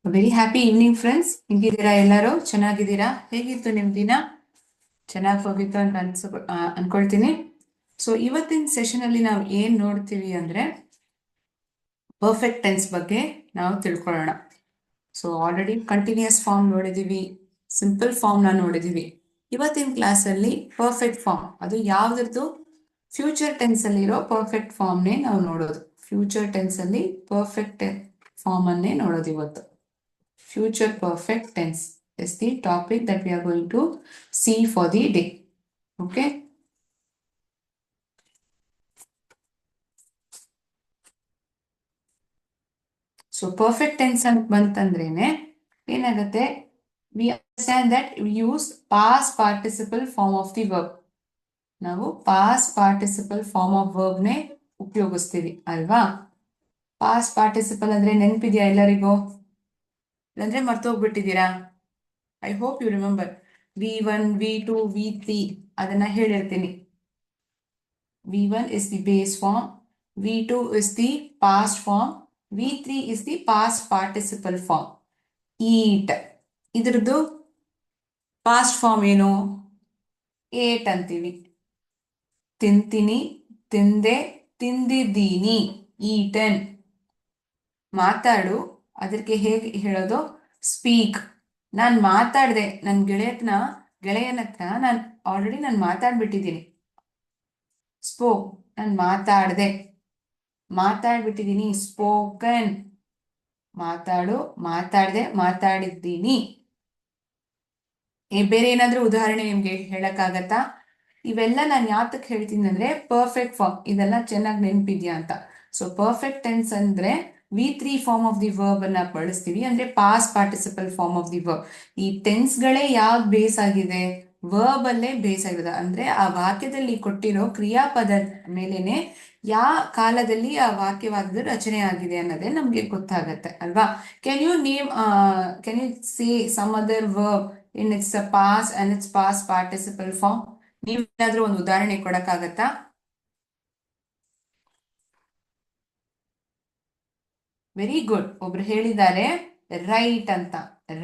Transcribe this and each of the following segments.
Very happy evening friends. ಹಿಂಗಿದ್ದೀರಾ? ಎಲ್ಲರೂ ಚೆನ್ನಾಗಿದ್ದೀರಾ? ಹೇಗಿತ್ತು ನಿಮ್ ದಿನ? ಚೆನ್ನಾಗಿ ಹೋಗಿತ್ತು ಅಂತ ಅನ್ಕೊಳ್ತೀನಿ. ಸೊ ಇವತ್ತಿನ ಸೆಷನ್ ಅಲ್ಲಿ ನಾವು ಏನ್ ನೋಡ್ತೀವಿ ಅಂದ್ರೆ ಪರ್ಫೆಕ್ಟ್ ಟೆನ್ಸ್ ಬಗ್ಗೆ ನಾವು ತಿಳ್ಕೊಳ್ಳೋಣ. ಸೊ ಆಲ್ರೆಡಿ ಕಂಟಿನ್ಯೂಸ್ ಫಾರ್ಮ್ ನೋಡಿದೀವಿ, ಸಿಂಪಲ್ ಫಾರ್ಮ್ ನ ನೋಡಿದೀವಿ. ಇವತ್ತಿನ ಕ್ಲಾಸ್ ಅಲ್ಲಿ ಪರ್ಫೆಕ್ಟ್ ಫಾರ್ಮ್, ಅದು ಯಾವ್ದು? ಫ್ಯೂಚರ್ ಟೆನ್ಸ್ ಅಲ್ಲಿ ಇರೋ ಪರ್ಫೆಕ್ಟ್ ಫಾರ್ಮ್ನೇ ನಾವು ನೋಡೋದು. ಫ್ಯೂಚರ್ ಟೆನ್ಸ್ ಅಲ್ಲಿ ಪರ್ಫೆಕ್ಟ್ ಫಾರ್ಮ್ ಅನ್ನೇ ನೋಡೋದು ಇವತ್ತು. Future perfect tense is the topic that we are going to see for the day. Okay. So perfect tense ಅಂತ ಬಂತಂದ್ರೇನೆ ಏನಾಗುತ್ತೆ? We understand that we use past participle form of the verb. ನಾವು past participle form of verb ನೇ ಉಪಯೋಗಿಸ್ತೀವಿ ಅಲ್ವಾ? past participle ಅಂದ್ರೆ ನೆನಪಿದೆಯಾ ಎಲ್ಲರಿಗೂ? ಅಂದ್ರೆ ಮರ್ತೋಗ್ಬಿಟ್ಟಿದ್ದೀರಾ? I hope you remember. V1, V2, V3 ಅದನ್ನ ಹೇಳಿರ್ತೀನಿ. V1 is the base form, V2 is the past form, V3 is the past participle form. Eat ಇದ್ರದ್ದು past form ಏನು? ate ಅಂತೀವಿ. ತಿಂತೀನಿ, ತಿಂದೆ, ತಿಂದಿದ್ದೀನಿ, eaten. ಮಾತಾಡು, ಅದಕ್ಕೆ ಹೇಗೆ ಹೇಳೋದು? ಸ್ಪೀಕ್. ನಾನು ಮಾತಾಡ್ದೆ, ನನ್ನ ಗೆಳೆಯನ ಹತ್ರ ನಾನು ಮಾತಾಡ್ಬಿಟ್ಟಿದ್ದೀನಿ. ಸ್ಪೋಕ್, ನಾನು ಮಾತಾಡ್ಬಿಟ್ಟಿದ್ದೀನಿ. ಸ್ಪೋಕನ್. ಮಾತಾಡು, ಮಾತಾಡ್ದೆ, ಮಾತಾಡಿದ್ದೀನಿ. ಬೇರೆ ಏನಾದ್ರೂ ಉದಾಹರಣೆ ನಿಮ್ಗೆ ಹೇಳಕ್ಕಾಗತ್ತಾ? ಇವೆಲ್ಲ ನಾನು ಯಾತಕ್ಕೆ ಹೇಳ್ತೀನಿ ಅಂದ್ರೆ ಪರ್ಫೆಕ್ಟ್ ಫಾರ್ಮ್, ಇದೆಲ್ಲ ಚೆನ್ನಾಗಿ ನೆನಪಿದ್ಯಾ ಅಂತ. ಸೊ ಪರ್ಫೆಕ್ಟ್ ಟೆನ್ಸ್ ಅಂದ್ರೆ V3 form of the verb ಅನ್ನ ಬಳಸ್ತೀವಿ, ಅಂದ್ರೆ past participle form of the verb. ಈ ಟೆನ್ಸ್ ಗಳೇ ಯಾವ್ದು ಬೇಸ್ ಆಗಿದೆ? ವರ್ಬ್ ಅಲ್ಲೇ ಬೇಸ್ ಆಗಿದೆ. ಅಂದ್ರೆ ಆ ವಾಕ್ಯದಲ್ಲಿ ಕೊಟ್ಟಿರೋ ಕ್ರಿಯಾಪದ ಮೇಲೇನೆ ಯಾವ ಕಾಲದಲ್ಲಿ ಆ ವಾಕ್ಯವಾದ ರಚನೆ ಆಗಿದೆ ಅನ್ನೋದೇ ನಮ್ಗೆ ಗೊತ್ತಾಗತ್ತೆ ಅಲ್ವಾ? Can you say some other verb in its past and its past participle form? ನೀವೇನಾದ್ರೂ ಒಂದು ಉದಾಹರಣೆ ಕೊಡಕ್ಕಾಗತ್ತಾ? Very good. ಒಬ್ರು ಹೇಳಿದ್ದಾರೆ ರೈಟ್ ಅಂತ.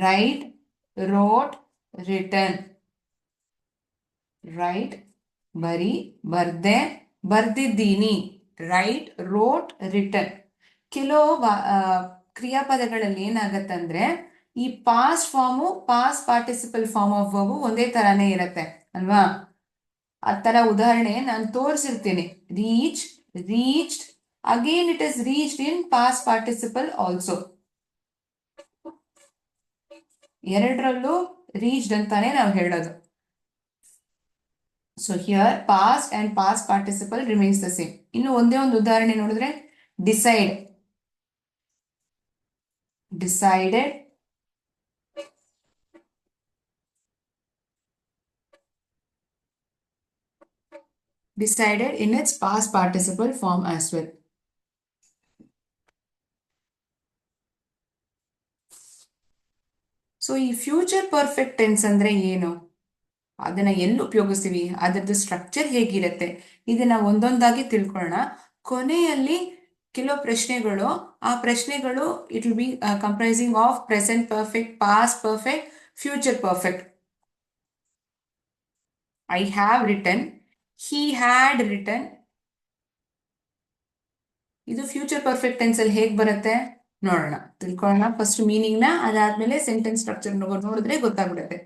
Right, wrote, return. ರೈಟ್ ಬರ್ದೆ, ಬರ್ದಿದ್ದೀನಿ. Right, wrote, return. ಕೆಲವು ಕ್ರಿಯಾಪದಗಳಲ್ಲಿ ಏನಾಗತ್ತಂದ್ರೆ ಈ past form past participle form of verb ಒಂದೇ ತರಾನೇ ಇರತ್ತೆ ಅಲ್ವಾ? ಆ ತರ ಉದಾಹರಣೆ ನಾನು ತೋರಿಸಿರ್ತೀನಿ. Reach, reached, again it is reached in past participle also. ಎರಡರಲ್ಲೂ ರೀಚ್ಡ್ ಅಂತಾನೆ ನಾವು ಹೇಳೋದು. So here past and past participle remains the same. ಇನ್ನು ಒಂದೇ ಒಂದು ಉದಾಹರಣೆ ನೋಡಿದ್ರೆ decide, decided, decided in its past participle form as well. So ಈ ಫ್ಯೂಚರ್ ಪರ್ಫೆಕ್ಟ್ ಟೆನ್ಸ್ ಅಂದ್ರೆ ಏನು? ಅದನ್ನ ಎಲ್ಲಿ ಉಪಯೋಗಿಸ್ತೀವಿ? ಅದರದ್ದು ಸ್ಟ್ರಕ್ಚರ್ ಹೇಗಿರುತ್ತೆ? ಇದನ್ನ ಒಂದೊಂದಾಗಿ ತಿಳ್ಕೊಳ್ಳೋಣ. ಕೊನೆಯಲ್ಲಿ ಕೆಲವು ಪ್ರಶ್ನೆಗಳು, ಆ ಪ್ರಶ್ನೆಗಳು it will be comprising of present perfect, past perfect, future perfect. I have written, he had written. ಇದು ಫ್ಯೂಚರ್ ಪರ್ಫೆಕ್ಟ್ ಟೆನ್ಸ್ ಅಲ್ಲಿ ಹೇಗ್ ಬರುತ್ತೆ ನೋಡೋಣ, ತಿಳ್ಕೊಳ್ಳೋಣ. ಫಸ್ಟ್ ಮೀನಿಂಗ್ ನ, ಅದಾದ್ಮೇಲೆ ಸೆಂಟೆನ್ಸ್ ಸ್ಟ್ರಕ್ಚರ್ ನೋಡಿದ್ರೆ ಗೊತ್ತಾಗ್ಬಿಡುತ್ತೆ.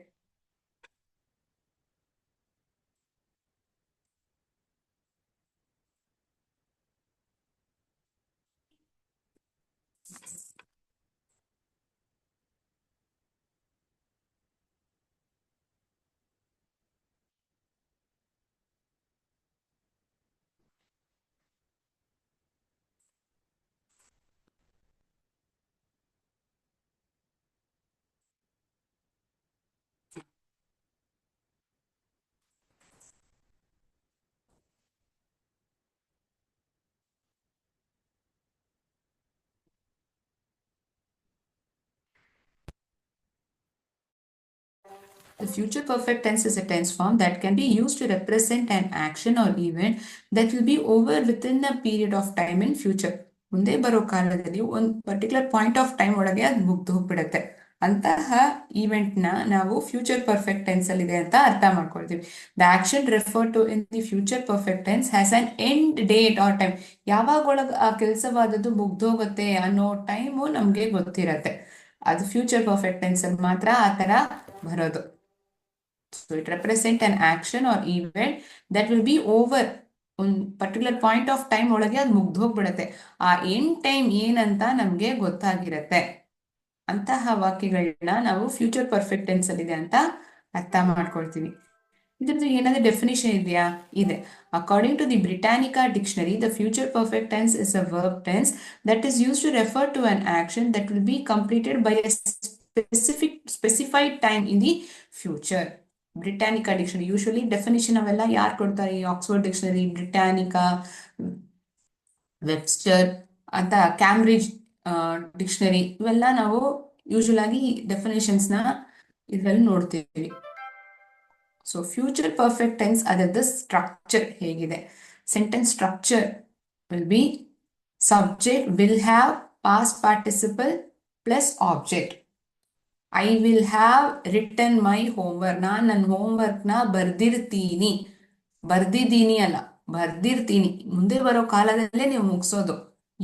The future perfect tense is a tense form that can be used to represent an action or event that will be over within a period of time in future. ಮುಂದೆ ಬರೋ ಕಾಲದಲ್ಲಿ ಒಂದು particular point of time ಒಳಗೆ ಅದು ಮುಗ್ದು ಹೋಗ್ಬಿಡುತ್ತೆ. ಅಂತಹ event ನ ನಾವು ಫ್ಯೂಚರ್ ಪರ್ಫೆಕ್ಟ್ ಟೆನ್ಸ್ ಅಲ್ಲಿ ಇದೆ ಅಂತ ಅರ್ಥ ಮಾಡ್ಕೊಳ್ತೀವಿ. The action refer to in the future perfect tense has an end date or time. ಯಾವಾಗ ಒಳಗೆ ಆ ಕೆಲಸವಾದದ್ದು ಮುಗ್ದೋಗುತ್ತೆ ಅನ್ನೋ ಟೈಮು ನಮ್ಗೆ ಗೊತ್ತಿರತ್ತೆ. ಅದು ಫ್ಯೂಚರ್ ಪರ್ಫೆಕ್ಟ್ ಟೆನ್ಸ್ ಅಲ್ಲಿ ಮಾತ್ರ ಆ ತರ ಬರೋದು. So it represents an action or event that will be over. ಒಂದು ಪರ್ಟಿಕ್ಯುಲರ್ ಪಾಯಿಂಟ್ ಆಫ್ ಟೈಮ್ ಒಳಗೆ ಅದು ಮುಗ್ದು ಹೋಗ್ಬಿಡತ್ತೆ. ಆ ಎಂಡ್ ಟೈಮ್ ಏನಂತ ನಮ್ಗೆ ಗೊತ್ತಾಗಿರತ್ತೆ. ಅಂತಹ ವಾಕ್ಯಗಳನ್ನ ನಾವು ಫ್ಯೂಚರ್ ಪರ್ಫೆಕ್ಟ್ ಟೆನ್ಸ್ ಅಲ್ಲಿ ಇದೆ ಅಂತ ಅರ್ಥ ಮಾಡ್ಕೊಳ್ತೀವಿ. ಇದ್ರದ್ದು ಏನಾದ್ರೂ ಡೆಫಿನಿಷನ್ ಇದೆಯಾ? ಇದೆ. According to the Britannica dictionary, the future perfect tense is a verb tense that is use to refer to an action that will be completed by a specified time in the future. Britannica dictionary usually definition ಅವೆಲ್ಲ ಯಾರು ಕೊಡ್ತಾರೆ? Oxford dictionary, Britannica, Webster ಅಂತ, Cambridge dictionary, ಇವೆಲ್ಲ ನಾವು usual ಆಗಿ definitions ನ ಇದ್ರಲ್ಲಿ ನೋಡ್ತೀವಿ. ಸೊ ಫ್ಯೂಚರ್ ಪರ್ಫೆಕ್ಟ್ ಟೆನ್ಸ್ ಅದರದ ಸ್ಟ್ರಕ್ಚರ್ ಹೇಗಿದೆ? Sentence structure will be subject will have past participle plus object. I will have written my homework. ನಾನು ನನ್ನ ಹೋಮ್ವರ್ಕ್ ನ ಬರ್ದಿರ್ತೀನಿ. ಬರ್ದಿದ್ದೀನಿ ಅಲ್ಲ, ಬರ್ದಿರ್ತೀನಿ. ಮುಂದೆ ಬರೋ ಕಾಲದಲ್ಲೇ ನೀವು ಮುಗಿಸೋದು.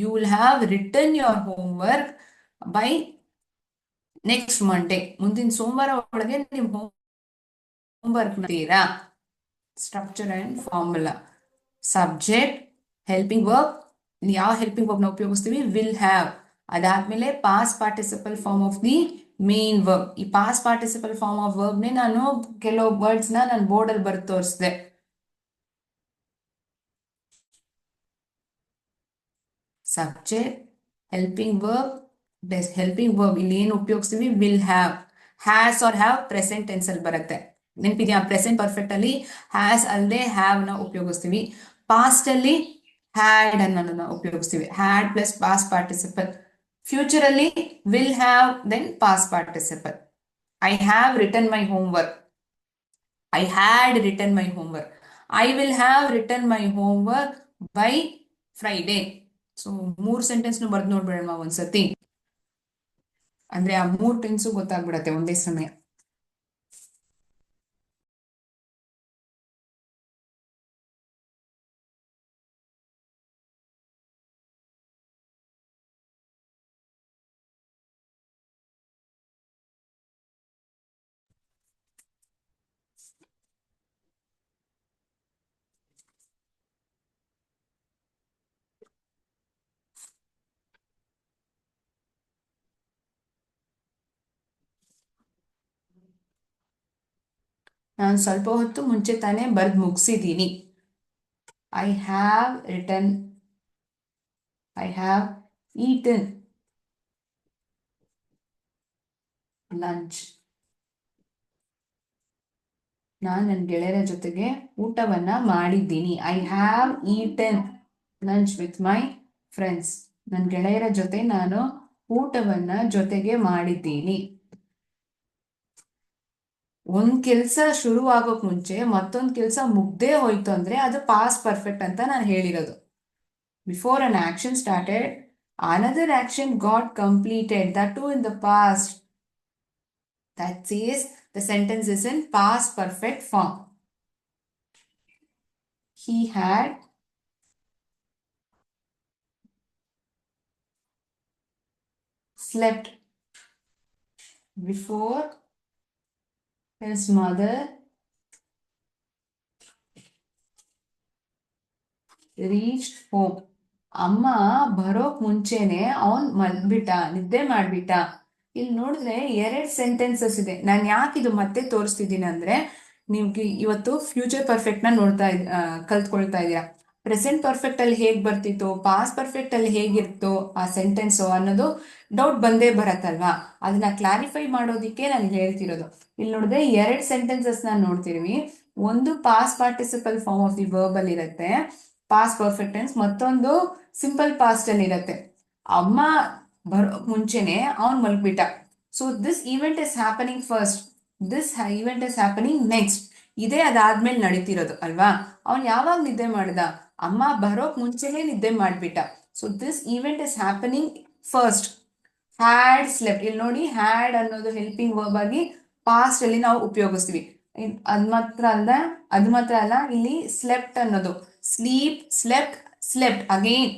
You will have written your homework by next Monday. ಮುಂದಿನ ಸೋಮವಾರ ಒಳಗೆ ನೀವು ಹೋಮ್ವರ್ಕ್ ಮಾಡ್ತೀರಾ. Structure and formula. Subject, helping verb. ಯಾವ ಹೆಲ್ಪಿಂಗ್ ವರ್ಬ್ ನ ಉಪಯೋಗಿಸ್ತೀವಿ? Will have. ಅದಾದ್ಮೇಲೆ past participle form of the main verb. ಈ past participle form of verb ನೇ ನಾನು ಕೆಲವು ವರ್ಡ್ಸ್ ನ ನಾನು ಬೋರ್ಡ್ ಅಲ್ಲಿ ಬರೆದು ತೋರಿಸಿದೆ. Subject, helping verb, helping verb ಇಲ್ಲಿ ಏನು ಉಪಯೋಗಿಸ್ತೀವಿ? Will have. Has or have present tense ಅಲ್ಲಿ ಬರುತ್ತೆ. ನೆನಪಿದ್ಯಾ? ಪ್ರೆಸೆಂಟ್ ಪರ್ಫೆಕ್ಟ್ ಅಲ್ಲಿ ಹ್ಯಾಸ್ ಅಲ್ಲದೆ ಹ್ಯಾವ್ ನ ಉಪಯೋಗಿಸ್ತೀವಿ. ಪಾಸ್ಟ್ ಅಲ್ಲಿ ಹ್ಯಾಡ್ ಅನ್ನೋದನ್ನ ಉಪಯೋಗಿಸ್ತೀವಿ. Had plus past participle. Future ಅಲ್ಲಿ will have then past participle. I have written my homework. I had written my homework. I will have written my homework by Friday. So 3 sentence ಬರ್ದು ನೋಡ್ಬೇಡಮ್ಮ ಒಂದ್ಸತಿ. ಅಂದ್ರೆ ಆ 3 tens ಗೊತ್ತಾಗ್ಬಿಡತ್ತೆ ಒಂದೇ ಸಮಯ. ನಾನು ಸ್ವಲ್ಪ ಹೊತ್ತು ಮುಂಚೆ ತಾನೇ ಬರ್ದು ಮುಗಿಸಿದ್ದೀನಿ. I have written, I have eaten lunch. ನಾನು ನನ್ನ ಗೆಳೆಯರ ಜೊತೆಗೆ ಊಟವನ್ನ ಮಾಡಿದ್ದೀನಿ. I have eaten lunch with my friends. ನನ್ನ ಗೆಳೆಯರ ಜೊತೆ ನಾನು ಊಟವನ್ನ ಜೊತೆಗೆ ಮಾಡಿದ್ದೀನಿ. ಒಂದ್ ಕೆಲ್ಸ ಶುರು ಆಗೋಕ್ ಮುಂಚೆ ಮತ್ತೊಂದ್ ಕೆಲ್ಸ ಮುಗ್ದೇ ಹೋಯ್ತು ಅಂದ್ರೆ ಅದು ಪಾಸ್ಟ್ ಪರ್ಫೆಕ್ಟ್ ಅಂತ ನಾನು ಹೇಳಿರೋದು. Before an action started, another action got completed, that too in the past. That says the sentence is in past perfect form. He had slept before his mother reached home. ಅಮ್ಮ ಬರೋಕ್ ಮುಂಚೆನೆ ಅವನ್ ಮಲ್ಬಿಟ್ಟ, ನಿದ್ದೆ ಮಾಡ್ಬಿಟ್ಟ. ಇಲ್ಲಿ ನೋಡಿದ್ರೆ 2 ಸೆಂಟೆನ್ಸಸ್ ಇದೆ. ನಾನು ಯಾಕೆ ಇದು ಮತ್ತೆ ತೋರಿಸ್ತಿದ್ದೀನಿ ಅಂದ್ರೆ, ನಿಮ್ಗೆ ಇವತ್ತು ಫ್ಯೂಚರ್ ಪರ್ಫೆಕ್ಟ್ ನ ಕಲ್ತ್ಕೊಳ್ತಾ ಇದೀರಾ. ಪ್ರೆಸೆಂಟ್ ಪರ್ಫೆಕ್ಟ್ ಅಲ್ಲಿ ಹೇಗ್ ಬರ್ತಿತ್ತು, ಪಾಸ್ಟ್ ಪರ್ಫೆಕ್ಟ್ ಅಲ್ಲಿ ಹೇಗಿತ್ತು ಆ ಸೆಂಟೆನ್ಸ್ ಅನ್ನೋದು ಡೌಟ್ ಬಂದೇ ಬರತ್ತಲ್ವಾ? ಅದನ್ನ ಕ್ಲಾರಿಫೈ ಮಾಡೋದಿಕ್ಕೆ ನಾನು ಹೇಳ್ತಿರೋದು. ಇಲ್ಲಿ ನೋಡಿದ್ರೆ 2 ಸೆಂಟೆನ್ಸಸ್ ನ ನೋಡ್ತಿರ್ವಿ. ಒಂದು past participle form of the verb ಅಲ್ಲಿ ಇರುತ್ತೆ, ಪಾಸ್ಟ್ ಪರ್ಫೆಕ್ಟ್ ಟೆನ್ಸ್. ಮತ್ತೊಂದು ಸಿಂಪಲ್ ಪಾಸ್ಟ್ ಅಲ್ಲಿ ಇರುತ್ತೆ. ಅಮ್ಮ ಬರೋ ಮುಂಚೆನೆ ಅವನ್ ಮಲ್ಬಿಟ್ಟ. So this event is happening first, this event is happening next. ಇದೇ ಅದಾದ್ಮೇಲೆ ನಡೀತಿರೋದು ಅಲ್ವಾ? ಅವನ್ ಯಾವಾಗ ನಿದ್ದೆ ಮಾಡ್ದ? ಅಮ್ಮ ಬರೋಕ್ ಮುಂಚೆನೆ ನಿದ್ದೆ ಮಾಡ್ಬಿಟ್ಟ. So this event is happening first. Had slept, ಇಲ್ಲಿ ನೋಡಿ ಹ್ಯಾಡ್ ಅನ್ನೋದು ಹೆಲ್ಪಿಂಗ್ ವರ್ಬ್ ಆಗಿ ಪಾಸ್ಟ್ ಅಲ್ಲಿ ನಾವು ಉಪಯೋಗಿಸ್ತೀವಿ. ಅದ್ ಮಾತ್ರ ಅಲ್ಲ ಇಲ್ಲಿ ಸ್ಲೆಪ್ಟ್ ಅನ್ನೋದು sleep, slept again.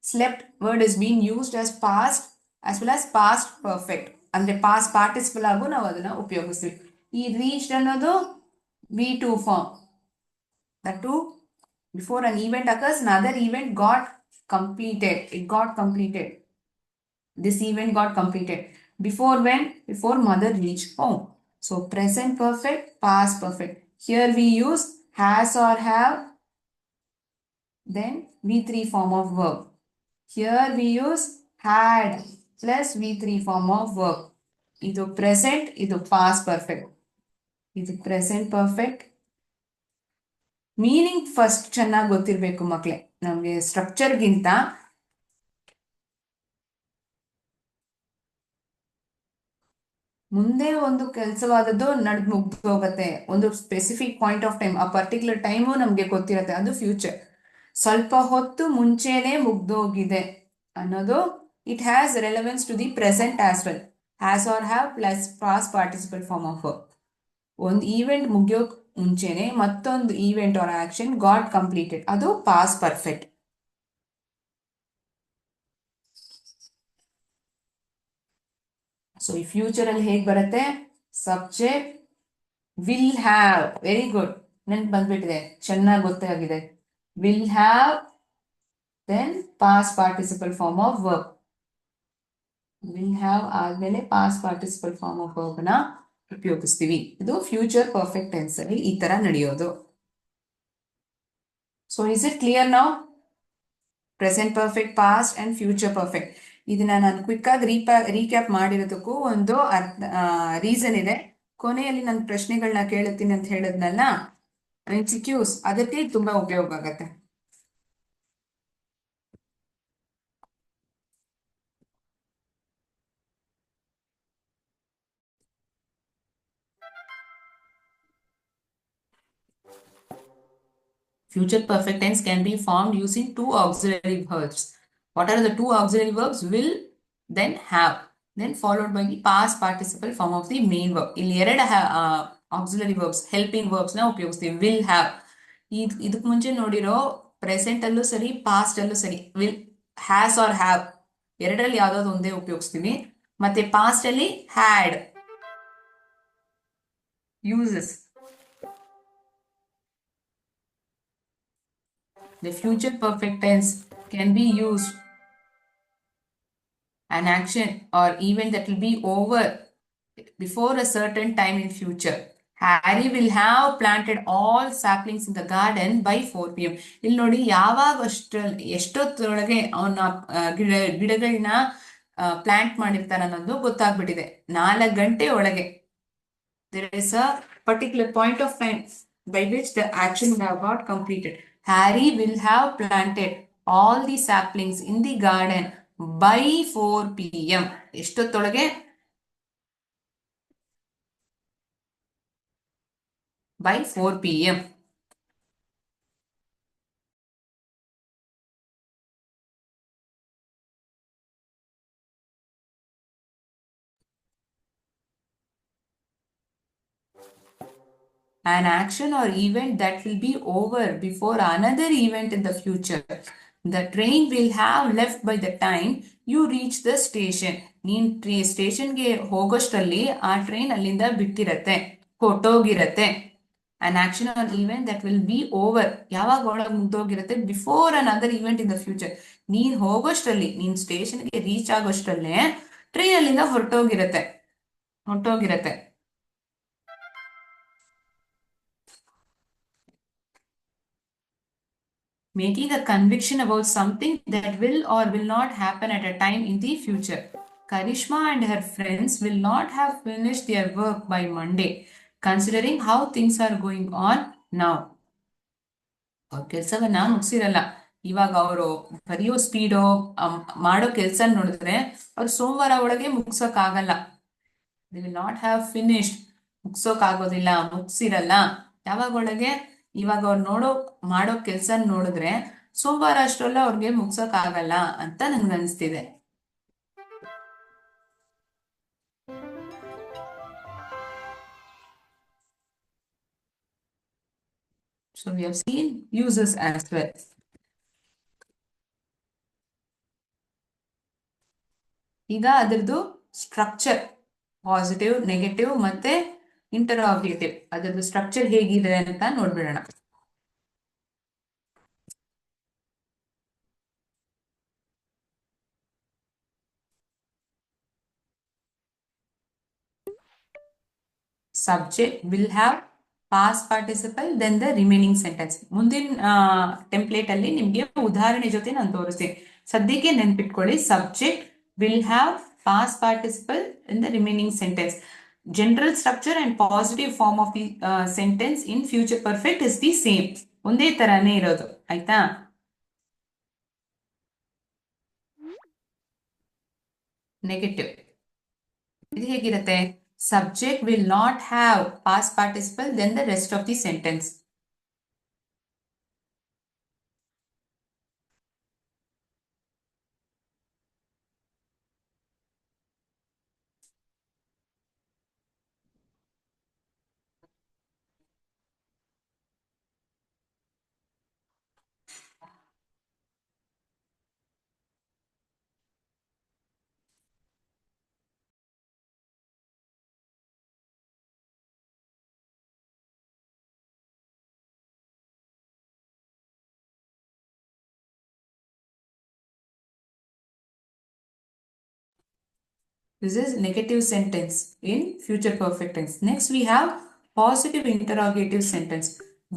Slept word is been used as past as well as past perfect, ಅಂದ್ರೆ ಪಾಸ್ಟ್ ಪಾರ್ಟಿಸಿಪಲ್ ಆಗು ನಾವು ಅದನ್ನ ಉಪಯೋಗಿಸ್ತೀವಿ. ಈ ರೀಚ್ಡ್ ಅನ್ನೋದು V2 form. The two, before an event occurs, another event got completed. It got completed. This event got completed. Before when? Before mother reached home. So present perfect, past perfect. Here we use has or have, then V3 form of verb. Here we use had plus V3 form of verb. ಇದು present, ಇದು past perfect. ಇದು present perfect. Meaning first ಚೆನ್ನಾಗಿ ಗೊತ್ತಿರಬೇಕು ಮಕ್ಕಳೇ. ನಮಗೆ ಸ್ಟ್ರಕ್ಚರ್ಗಿಂತ ಮುಂದೆ ಒಂದು ಕೆಲಸವಾದದ್ದು ಮುಗ್ದೋಗತ್ತೆ. ಒಂದು ಸ್ಪೆಸಿಫಿಕ್ ಪಾಯಿಂಟ್ ಆಫ್ ಟೈಮ್, ಆ ಪರ್ಟಿಕ್ಯುಲರ್ ಟೈಮು ನಮಗೆ ಗೊತ್ತಿರತ್ತೆ, ಅದು ಫ್ಯೂಚರ್. ಸ್ವಲ್ಪ ಹೊತ್ತು ಮುಂಚೆನೆ ಮುಗ್ದೋಗಿದೆ ಅನ್ನೋದು it has relevance to the present as well. Has or have plus past participle form of verb. ಒಂದು ಈವೆಂಟ್ ಮುಗಿಯೋಕ್ ಮುಂಚೆನೆ ಮತ್ತೊಂದು event or action got completed, ಅದು ಪಾಸ್ಟ್ ಪರ್ಫೆಕ್ಟ್. ಸೊ ಈ ಫ್ಯೂಚರ್ ಅಲ್ಲಿ ಹೇಗೆ ಬರುತ್ತೆ? Subject will have, very good, ನೆನ್ಪು ಬಂದ್ಬಿಟ್ಟಿದೆ, ಚೆನ್ನಾಗಿ ಗೊತ್ತಾಗಿದೆ. Will have, then past participle form of verb. Will have ಆದ್ಮೇಲೆ past participle form of verb ನ ಉಪಯೋಗಿಸ್ತೀವಿ. ಇದು ಫ್ಯೂಚರ್ ಪರ್ಫೆಕ್ಟ್ ಟೆನ್ಸ್ ಅಲ್ಲಿ ಈ ತರ ನಡೆಯೋದು. So is it clear now? Present perfect, past and future perfect. ಇದನ್ನ ನಾನು ಕ್ವಿಕ್ ಆಗಿ ರೀಕ್ಯಾಪ್ ಮಾಡಿರೋದಕ್ಕೂ ಒಂದು ರೀಸನ್ ಇದೆ. ಕೊನೆಯಲ್ಲಿ ನಾನು ಪ್ರಶ್ನೆಗಳನ್ನ ಕೇಳುತ್ತೀನಿ ಅಂತ ಹೇಳಿದ್ನಲ್ಲ, MCQs, ಅದಕ್ಕೆ ತುಂಬಾ ಉಪಯೋಗ ಆಗತ್ತೆ. Future perfect tense can be formed using two auxiliary verbs. What are the two auxiliary verbs? Will, then have, then followed by the past participle form of the main verb. ಇಲ್ಲಿ ಎರಡು auxiliary verbs, helping verbs ನ ಉಪಯೋಗಿಸ್ತೀವಿ. will have, ಇದಕ್ಕೆ ಮುಂಚೆ ನೋಡಿರೋ present ಅಲ್ಲೂ ಸರಿ, past ಅಲ್ಲೂ ಸರಿ, will, has or have ಎರಡರಲ್ಲಿ ಯಾವ್ದಾದ್ರು ಒಂದೇ ಉಪಯೋಗಿಸ್ತೀವಿ. ಮತ್ತೆ ಪಾಸ್ಟ್ ಅಲ್ಲಿ had uses. The future perfect tense can be used an action or event that will be over before a certain time in future. Harry will have planted all saplings in the garden by 4 p.m. ಇಲ್ಲಿ ನೋಡಿ, ಯಾವಾಗ ಎಷ್ಟೊತ್ತೊಳಗೆ ಅವನ ಗಿಡಗಳನ್ನ plant ಮಾಡಿರ್ತಾರ ಅನ್ನೋದು ಗೊತ್ತಾಗ್ಬಿಟ್ಟಿದೆ. 4 ಗಂಟೆ ಒಳಗೆ. There is a particular point of time by which the action will have got completed. Harry will have planted all the saplings in the garden by 4 p.m. ಎಷ್ಟೊತ್ತೊಳಗೆ? by 4 p.m. An action or event that will be over before another event in the future. The train will have left by the time you reach the station. ನೀನ್ ಸ್ಟೇಷನ್ಗೆ ಹೋಗೋಷ್ಟರಲ್ಲಿ ಆ train ಅಲ್ಲಿಂದ ಬಿಟ್ಟಿರತ್ತೆ, ಹೊಟ್ಟೋಗಿರತ್ತೆ. An action or event that will be over, ಯಾವಾಗ ಒಳಗೆ ಮುಗ್ದೋಗಿರತ್ತೆ, before another event in the future. ನೀನ್ ಹೋಗೋಷ್ಟರಲ್ಲಿ, ನೀನ್ ಸ್ಟೇಷನ್ಗೆ reach ಆಗೋಷ್ಟರಲ್ಲೇ train ಅಲ್ಲಿಂದ ಹೊರಟೋಗಿರತ್ತೆ. Making a conviction about something that will or will not happen at a time in the future. Karishma and her friends will not have finished their work by Monday, considering how things are going on now. ಅವ್ರ ಕೆಲಸವನ್ನ ಮುಗಿಸಿರಲ್ಲ. ಇವಾಗ ಅವರು ಬರೆಯೋ speedo ಮಾಡೋ ಕೆಲಸ ನೋಡಿದ್ರೆ ಅವ್ರು ಸೋಮವಾರ ಒಳಗೆ ಮುಗಿಸೋಕ್ಕಾಗಲ್ಲ. They will not have finished, ಮುಗಿಸೋಕ್ಕಾಗೋದಿಲ್ಲ, ಮುಗಿಸಿರಲ್ಲ. ಯಾವಾಗ ಒಳಗೆ? ಇವಾಗ ಅವ್ರು ಮಾಡೋ ಕೆಲಸ ನೋಡಿದ್ರೆ ಸೋಮವಾರ ಅಷ್ಟರಲ್ಲ ಅವ್ರಿಗೆ ಮುಗ್ಸಕ್ ಆಗಲ್ಲ ಅಂತ ನನ್ಗನ್ಸ್ತಿದೆ. So we have seen uses as well. ಈಗ ಅದರದ್ದು ಸ್ಟ್ರಕ್ಚರ್ ಪಾಸಿಟಿವ್, ನೆಗೆಟಿವ್ ಮತ್ತೆ ಇಂಟರಾಗೇಟಿವ್ ಅದರದ್ದು ಸ್ಟ್ರಕ್ಚರ್ ಹೇಗಿದೆ ಅಂತ ನೋಡ್ಬಿಡೋಣ. Subject will have past participle then the remaining sentence. ಮುಂದಿನ ಟೆಂಪ್ಲೇಟ್ ಅಲ್ಲಿ ನಿಮ್ಗೆ ಉದಾಹರಣೆ ಜೊತೆ ನಾನು ತೋರಿಸ್ತೀನಿ. ಸದ್ಯಕ್ಕೆ ನೆನ್ಪಿಟ್ಕೊಳ್ಳಿ, subject will have past participle in the remaining sentence. General structure and positive form of the sentence in future perfect is the same. ಒಂದೇ ತರಾನೇ ಇರೋದು, ಆಯ್ತಾ? ನೆಗೆಟಿವ್ ಇದು ಹೇಗಿರುತ್ತೆ? Subject will not have past participle then the rest of the sentence. This is negative sentence in future perfect tense. Next we have positive interrogative sentence.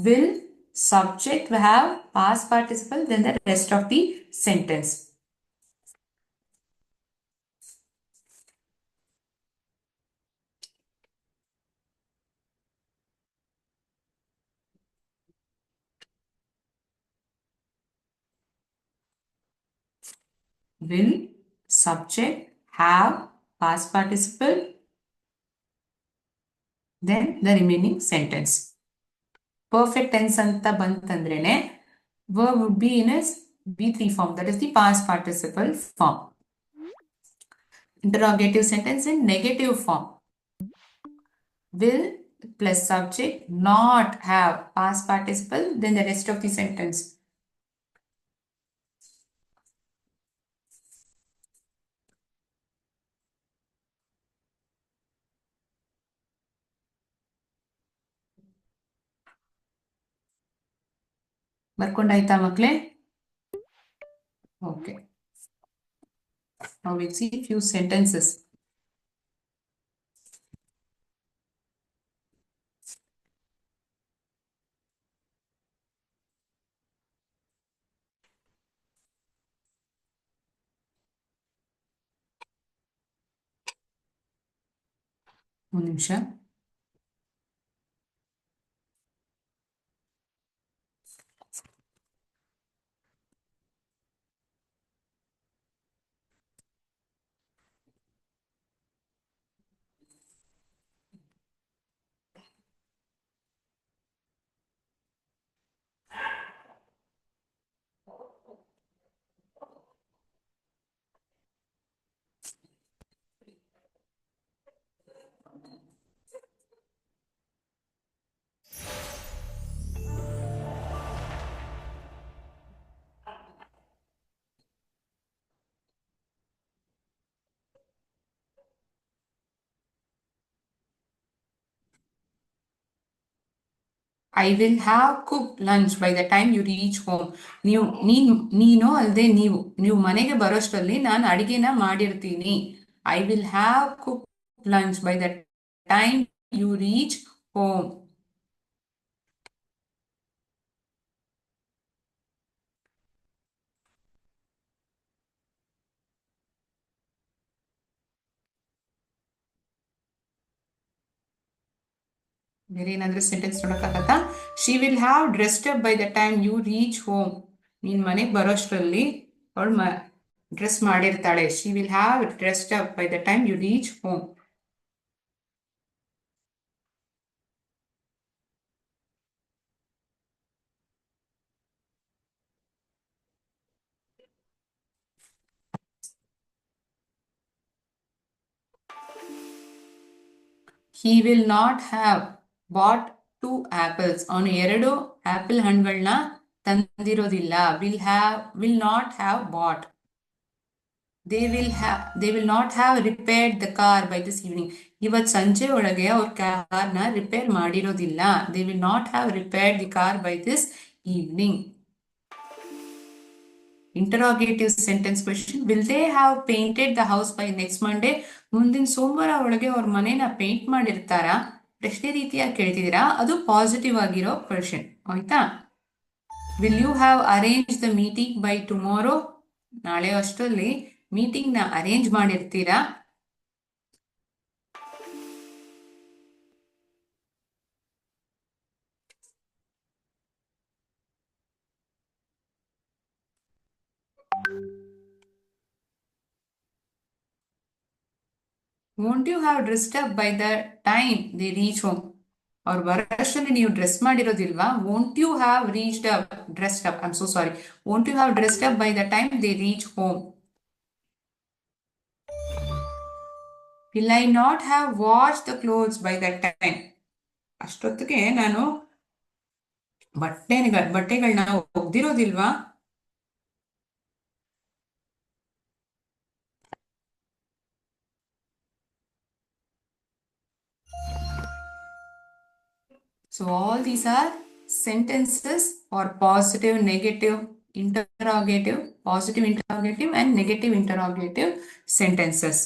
Will subject have past participle then the rest of the sentence. Will subject have past participle then the remaining sentence. Perfect tense anta bantandrene verb would be in its V3 form, that is the past participle form. Interrogative sentence in negative form. Will plus subject not have past participle then the rest of the sentence. ಬರ್ಕೊಂಡಾಯ್ತಾ ಮಕ್ಕಳೇ? Okay. Now we'll see few sentences. ಒಂದು ನಿಮಿಷ. I will have cooked lunch by the time you reach home. ನೀನು ಅಲ್ಲದೆ ನೀವು ಮನೆಗೆ ಬರೋಷ್ಟರಲ್ಲಿ ನಾನು ಅಡಿಗೆನ ಮಾಡಿರ್ತೀನಿ. I will have cooked lunch by the time you reach home. ಬೇರೆ ಏನಾದ್ರೂ ಸೆಂಟೆನ್ಸ್ ನೋಡಕ್ಕಾಗತ್ತಾ? She will have dressed up by the time you reach home. ನೀನ್ ಮನೆಗೆ ಬರೋಷ್ಟರಲ್ಲಿ ಅವಳು ಡ್ರೆಸ್ ಮಾಡಿರ್ತಾಳೆ. She will have dressed up by the time you reach home. He will not have bought two apples. ಅವನು ಎರಡು apple ಹಣ್ಣುಗಳನ್ನ ತಂದಿರೋದಿಲ್ಲ. will not have bought. They will not have repaired the car by this evening. ಇವತ್ ಸಂಜೆ ಒಳಗೆ ಅವ್ರ ಕಾರ್ನ repair ಮಾಡಿರೋದಿಲ್ಲ. They will not have repaired the car by this evening. Interrogative sentence question. Will they have painted the house by next Monday? ಮುಂದಿನ ಸೋಮವಾರ ಒಳಗೆ ಅವ್ರ ಮನೇನ ಪೇಂಟ್ ಮಾಡಿರ್ತಾರಾ? ಪ್ರಶ್ನೆ ರೀತಿಯಾಗಿ ಕೇಳ್ತಿದ್ದೀರಾ, ಅದು ಪಾಸಿಟಿವ್ ಆಗಿರೋ ಕ್ವೆಶ್ಚನ್. ಆಯ್ತಾ? Will you have arrange the meeting by tomorrow? ನಾಳೆ ಅಷ್ಟರಲ್ಲಿ ಮೀಟಿಂಗ್ ನ ಅರೇಂಜ್ ಮಾಡಿರ್ತೀರಾ? Won't you have dressed up by the time they reach home? ಅವ್ರು ಬರೋಷ್ಟರಲ್ಲಿ ನೀವು dress ಮಾಡಿರೋದಿಲ್ವಾ? Won't you have dressed up? I'm so sorry. Won't you have dressed up by the time they reach home? Will I not have washed the clothes by that time? ಅಷ್ಟೊತ್ತಿಗೆ ನಾನು ಬಟ್ಟೆಗಳನ್ನ ಒಗ್ದಿರೋದಿಲ್ವಾ? So all these are sentences or positive, negative, interrogative, positive interrogative and negative interrogative sentences.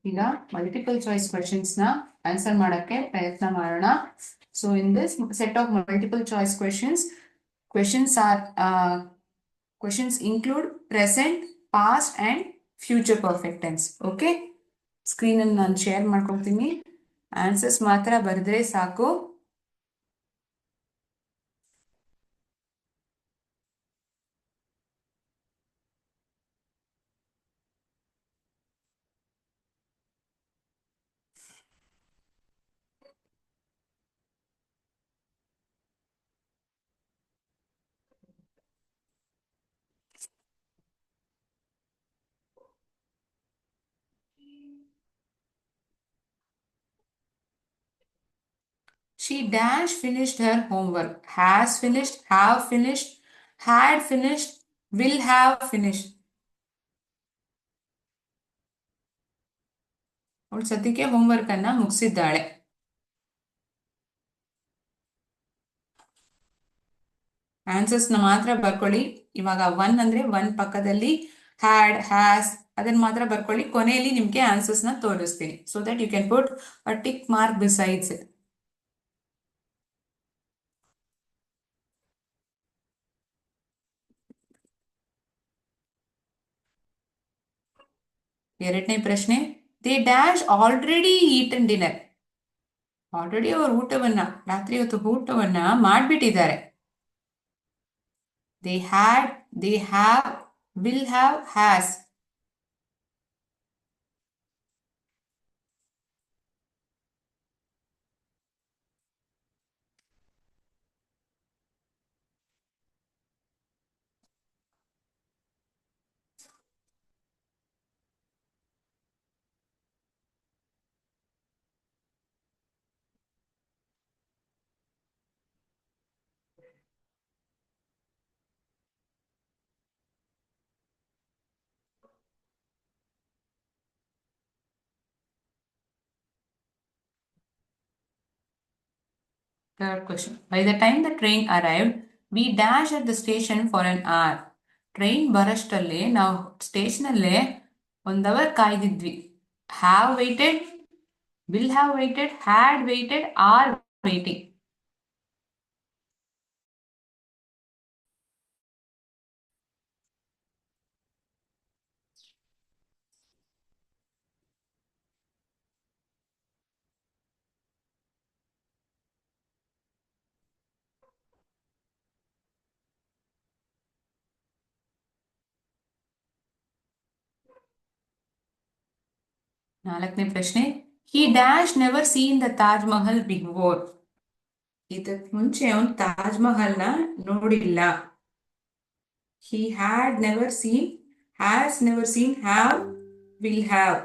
ಈಗ multiple choice questions ನ answer ಮಾಡಕ್ಕೆ ಪ್ರಯತ್ನ ಮಾಡೋಣ. So in this set of multiple choice questions include present, past and future perfect tense. Okay, screen ಅನ್ನು ನಾನು share ಮಾಡ್ಕೊಳ್ತೀನಿ. Answers ಮಾತ್ರ ಬರೆದ್ರೆ ಸಾಕು. She dash finished her homework. Has finished, have finished, had finished, will have finished. ಅವಳು ಸದ್ಯಕ್ಕೆ homework ಅನ್ನ ಮುಗಿಸಿದ್ದಾಳೆ. Answers ನ ಮಾತ್ರ ಬರ್ಕೊಳ್ಳಿ. ಇವಾಗ 1 ಅಂದ್ರೆ 1 ಪಕ್ಕದಲ್ಲಿ ಹ್ಯಾಡ್, ಹ್ಯಾಸ್ ಅದನ್ನ ಮಾತ್ರ ಬರ್ಕೊಳ್ಳಿ. ಕೊನೆಯಲ್ಲಿ ನಿಮ್ಗೆ ಆನ್ಸರ್ಸ್ ನ ತೋರಿಸ್ತೀನಿ. So that you can put a tick mark besides it. ಎರಡನೇ ಪ್ರಶ್ನೆ, they dash already eaten dinner. Already ಅವರು ರಾತ್ರಿ ಹೊತ್ತು ಊಟವನ್ನ ಮಾಡ್ಬಿಟ್ಟಿದ್ದಾರೆ. They had, they have, will have, has. Third question. By the time the train arrived, we dash at the station for an hour. Train ಬರೋಷ್ಟರಲ್ಲಿ ನಾವು station ಅಲ್ಲೇ 1 hour ಕಾಯ್ದಿದ್ವಿ. Have waited, will have waited, had waited, are waiting. 4ನೇ ಪ್ರಶ್ನೆ, he dash never seen the Taj Mahal before. ಇದಕ್ ಮುಂಚೆ ಅವನು ತಾಜ್ ಮಹಲ್ ನ ನೋಡಿಲ್ಲ. he had never seen, has never seen, have, will have.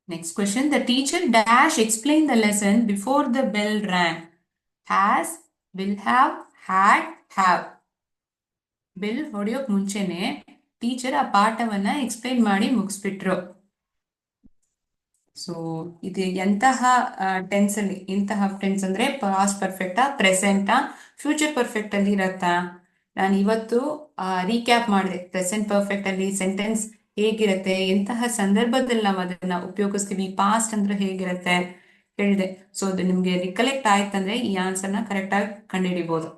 Next question, the teacher dash explain the lesson before the bell rang. Has, will have, had, have. Bell ಹೊಡೆಯೋಕ್ ಮುಂಚೆನೆ teacher ಆ ಪಾಠವನ್ನ explain ಮಾಡಿ ಮುಗಿಸ್ಬಿಟ್ರು. ಸೊ ಇದು ಎಂತಹ tense ಅಲ್ಲಿ, ಇಂತಹ tense ಅಂದ್ರೆ ಪಾಸ್ಟ್ ಪರ್ಫೆಕ್ಟಾ, ಪ್ರೆಸೆಂಟಾ, ಫ್ಯೂಚರ್ ಪರ್ಫೆಕ್ಟ್ ಅಲ್ಲಿ ಇರತ್ತಾ? ನಾನು ಇವತ್ತು ರೀಕ್ಯಾಪ್ ಮಾಡಿದೆ. ಪ್ರೆಸೆಂಟ್ ಪರ್ಫೆಕ್ಟ್ ಅಲ್ಲಿ ಸೆಂಟೆನ್ಸ್ ಹೇಗಿರತ್ತೆ, ಎಂತಹ ಸಂದರ್ಭದಲ್ಲಿ ನಾವು ಅದನ್ನ ಉಪಯೋಗಿಸ್ತೀವಿ, ಪಾಸ್ಟ್ ಅಂದ್ರೆ ಹೇಗಿರತ್ತೆ ಹೇಳಿದೆ. ಸೊ ಅದು ನಿಮ್ಗೆ ರಿಕಲೆಕ್ಟ್ ಆಯ್ತಂದ್ರೆ ಈ ಆನ್ಸರ್ನ ಕರೆಕ್ಟ್ ಆಗಿ ಕಂಡುಹಿಡಿಬಹುದು.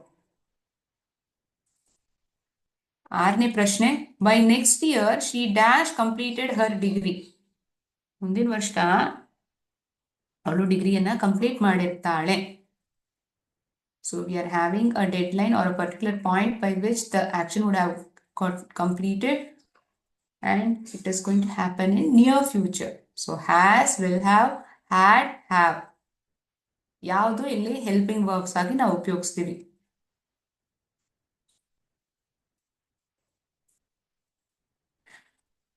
6ನೇ ಪ್ರಶ್ನೆ, by next year she dash completed her degree. ಮುಂದಿನ ವರ್ಷ ಅವಳು ಡಿಗ್ರಿಯನ್ನ ಕಂಪ್ಲೀಟ್ ಮಾಡಿರ್ತಾಳೆ. So we are having a deadline or a particular point by which the action would have got completed and it is going to happen in near future. So has, will have, had, have. ಯಾವುದು ಇಲ್ಲಿ helping verbs ಆಗಿ ನಾವು ಉಪಯೋಗಿಸ್ತೀವಿ.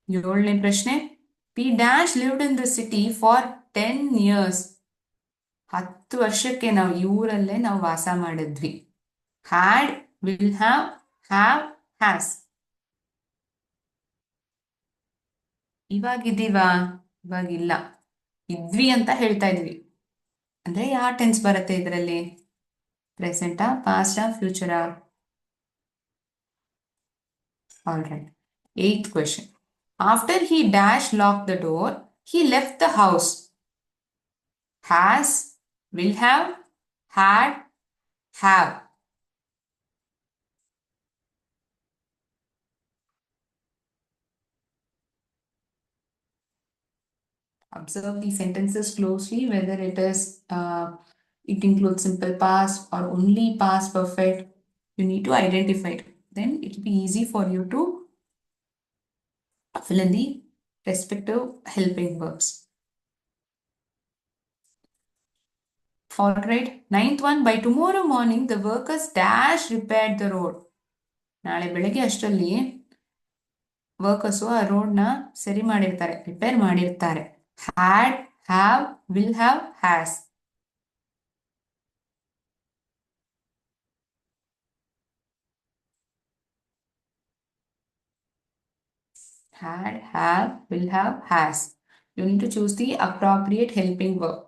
7ನೇ ಪ್ರಶ್ನೆ, P dash lived in the city for 10 years. 10 ವರ್ಷಕ್ಕೆ ನಾವು ಈ ಊರಲ್ಲೇ ನಾವು ವಾಸ ಮಾಡಿದ್ವಿ. Had, will have, has. ಇವಾಗಿದ್ದೀವಾ? ಇವಾಗಿಲ್ಲ, ಇದ್ವಿ ಅಂತ ಹೇಳ್ತಾ ಇದ್ವಿ. ಅಂದ್ರೆ ಯಾವ ಟೆನ್ಸ್ ಬರುತ್ತೆ ಇದರಲ್ಲಿ? ಪ್ರೆಸೆಂಟಾ, ಪಾಸ್ಟಾ, ಫ್ಯೂಚರಾ? All right. 8th question. After he dash locked the door, he left the house. Has, will have, had, have. Observe the sentences closely, whether it includes simple past or only past perfect. You need to identify it. Then it will be easy for you to fill in the respective helping verbs. All right. 9th one, by tomorrow morning, the workers dash repaired the road. ನಾಳೆ ಬೆಳಗ್ಗೆ ಅಷ್ಟರಲ್ಲಿ workers ಆ ರೋಡ್ನ ಸರಿ ಮಾಡಿರ್ತಾರೆ, repair ಮಾಡಿರ್ತಾರೆ. Had, have, will have, has. Had, have, will have, has. You need to choose the appropriate helping verb.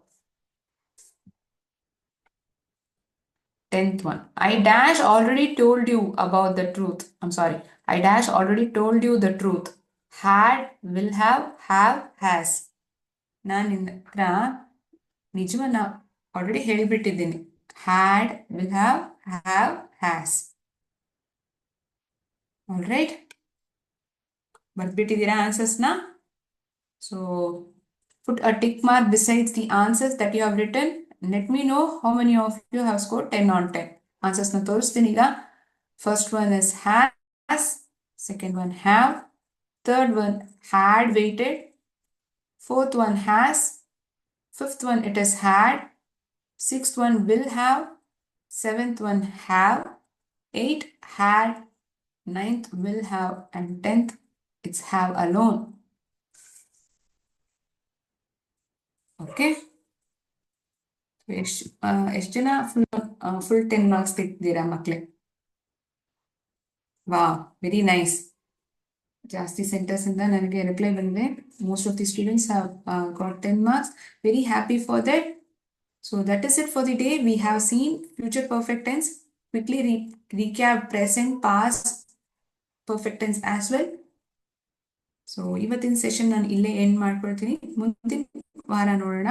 10th one, I dash already told you about the truth. I'm sorry. I dash already told you the truth. Had, will have, has. ನಾನು ನಿನ್ನ ಹತ್ರ ನಿಜವನ್ನ already ಹೇಳಿಬಿಟ್ಟಿದ್ದೀನಿ. Had, will have, has. All right, ಬರ್ದ್ಬಿಟ್ಟಿದ್ದೀರಾ ಆನ್ಸರ್ಸ್ನ? So put a tick mark besides the answers that you have written. Let me know how many of you have scored 10 on 10. Answers na ತೋರಿಸ್ತೀನಿ ಈಗ. First one is has, second one have, third one had waited, fourth one has, fifth one it is had, sixth one will have, seventh one have, 8 had, 9th will have, and 10th it's have alone. Okay. ಎಷ್ಟು ಜನ full 10 marks ತೆಗ್ದಿದ್ದೀರಾ ಮಕ್ಳೇ? ವಾ, very nice. ಜಾಸ್ತಿ centres ಇಂದ ನನಗೆ reply ಬಂದಿದೆ. Most of the students have got 10 marks. Very happy for that. So that is it for the day. We have seen future perfect tense. Quickly recap present, past, perfect tense as well. So ಇವತ್ತಿನ session ನಾನು ಇಲ್ಲೇ end ಮಾಡ್ಕೊಳ್ತೀನಿ. ಮುಂದಿನ ವಾರ ನೋಡೋಣ.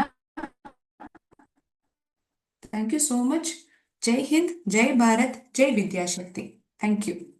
Thank you so much. ಜೈ ಹಿಂದ್, ಜೈ ಭಾರತ್, ಜೈ ವಿದ್ಯಾಶಕ್ತಿ. Thank you.